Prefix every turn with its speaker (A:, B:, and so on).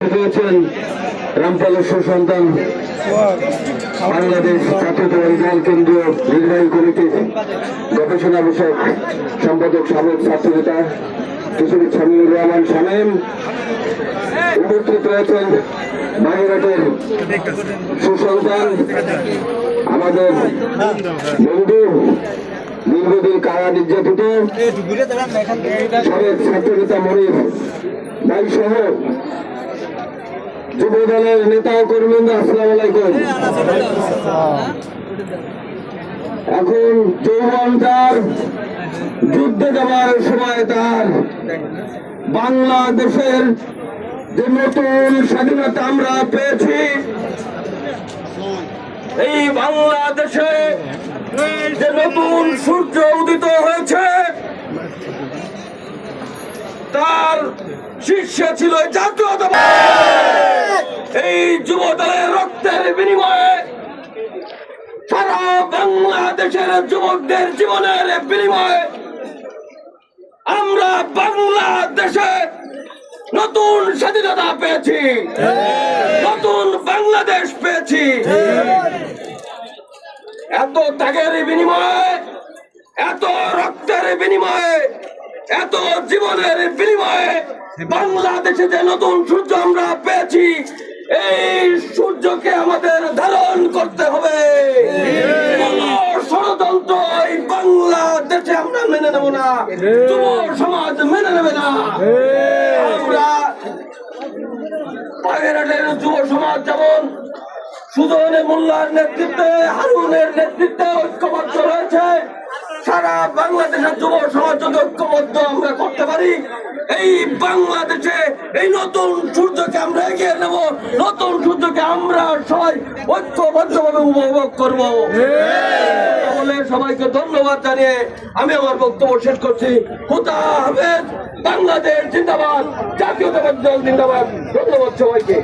A: উপস্থিত হয়েছেন রামপালের সুসন্তান বাংলাদেশ জাতীয়তাবাদী দল কেন্দ্রীয় নির্বাহী কমিটির গবেষণা বিষয়ক সম্পাদক সাবেক ছাত্রনেতা কিশোরী শামীমুর রহমান শামীম। উপস্থিত রয়েছেন বাগেরহাটের সুসন্তান আমাদের বন্ধু, দীর্ঘদিন কারা নির্যাতিত সাবেক ছাত্রনেতা মনির ভাই সহ যুব দলের নেতা ও কর্মীরা, আসসালামু আলাইকুম। এখন যৌবন তার, যুদ্ধে যাবার সময় তার, বাংলাদেশের যে নতুন স্বাধীনতা আমরা পেয়েছি, এই বাংলাদেশে যে নতুন সূর্য উদিত হয়েছে তার শীর্ষে ছিল জাতীয়তাবাদ। এই যুব দলের রক্তের বিনিময়ে, সারা বাংলাদেশের যুবকদের জীবনের বিনিময়ে আমরা বাংলাদেশে নতুন স্বাধীনতা পেয়েছি, নতুন বাংলাদেশ পেয়েছি। এত ত্যাগের বিনিময়ে, এত রক্তের বিনিময়ে, এত জীবনের বিনিময়ে বাংলাদেশে যে নতুন সূর্য আমরা পেয়েছি, এই সূর্যকে আমাদের ধারণ করতে হবে। ষড়যন্ত্র এই বাংলাদেশে আমরা মেনে নেব না, যুব সমাজ মেনে নেবে না। আমরা বাগেরহাটের যুব সমাজ যেমন সুজনে মোল্লার নেতৃত্বে, হারুনের নেতৃত্বে ঐক্যবদ্ধ রয়েছে, সারা বাংলাদেশের যুব সমাজ যদি ঐক্যবদ্ধ আমরা করতে পারি, এই বাংলাদেশে এই নতুন সূর্যকে আমরা এগিয়ে নেব, নতুন সূর্যকে আমরা সবাই ঐক্যবদ্ধভাবে উপভোগ করব। বলে সবাইকে ধন্যবাদ জানিয়ে আমি আমার বক্তব্য শেষ করছি। খোদা হাফেজ। বাংলাদেশ জিন্দাবাদ, জাতীয়তাবাদী দল জিন্দাবাদ। ধন্যবাদ সবাইকে।